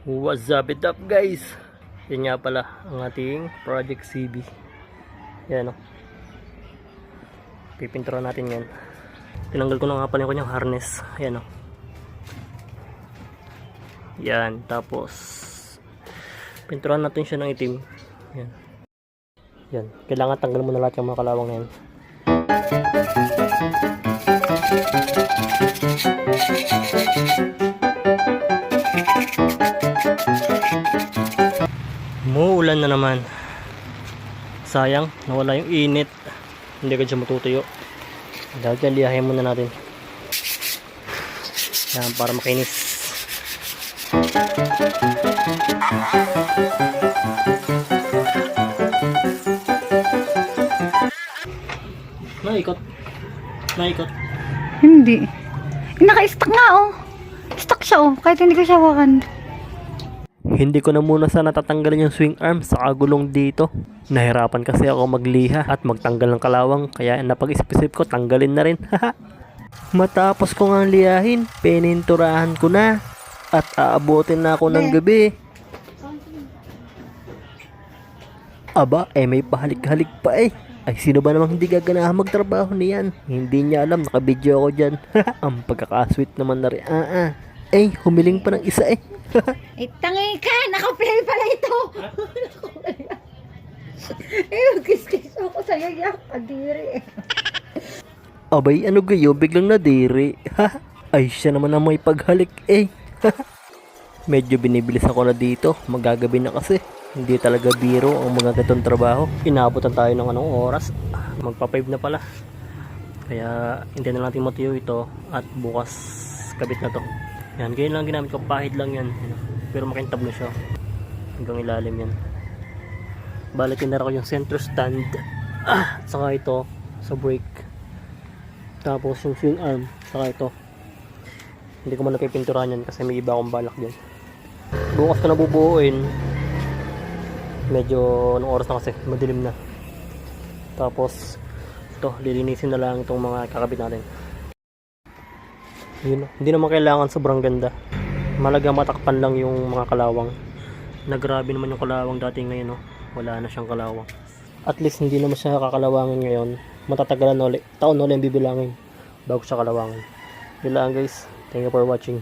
What's up guys? Yan nga pala ang ating Project CB. Yan o. Pipinturan natin yan. Tinanggal ko na nga pala yung kanyang harness. Yan o. Yan. Tapos pinturan natin siya ng itim. Yan. Yan. Kailangan tanggal mo na lahat yung mga kalawang na yan. Umuulan na naman. Sayang, nawala yung init. Hindi ka dyan matutuyo. Dahil dyan, liyahin muna natin. Yan, para makinis. Naikot. Naikot. Hindi. Naka-stuck nga oh. Stuck siya oh. Kahit hindi ko siya hawakan. Hindi ko na muna sana tatanggalin yung swing arm sa kagulong dito. Nahirapan kasi ako magliha at magtanggal ng kalawang, kaya napag-isip-isip ko tanggalin na rin. Matapos ko nga liyahin, pininturahan ko na at aabutin na ako ng gabi. Aba, may pahalik-halik pa eh. Ay, sino ba namang hindi gaganahan magtrabaho niyan? Hindi niya alam, nakabidyo ako dyan. Ang pagkakasweet naman na rin. Humiling pa ng isa eh. Tangi ka! Naka-play pala ito! Kiss-kiss ako sa'yo yak. Adiri eh. Abay, ano gayo? Biglang nadiri. Ay, siya naman ang may paghalik eh. Medyo binibilis ako na dito. Magagabi na kasi. Hindi talaga biro ang mga gatong trabaho. Inaabutan tayo ng anong oras. Magpa-5 na pala. Kaya hindi na natin matuyo ito. At bukas kabit na to. Yan, ganyan lang ginamit ko. Pahid lang yan. Pero makintab na siya. Hanggang ilalim yan. Balik tinara ko yung center stand. Saka ito sa brake. Tapos yung swing arm. Saka ito. Hindi ko man napipinturahan yan kasi may iba akong balak dyan. Bukas ko na bubuuin. Medyo anong oras na kasi. Madilim na. Tapos ito, lilinisin na lang itong mga kakabit natin. Yun, hindi naman kailangan sobrang ganda. Malaga matakpan lang yung mga kalawang. Nagrabe naman yung kalawang dati ngayon, no? Wala na siyang kalawang. At least hindi naman siya kakalawangin ngayon. Matatagalan ulit. Taon ulit yung bibilangin bago siya kalawangin. Yun lang guys. Thank you for watching.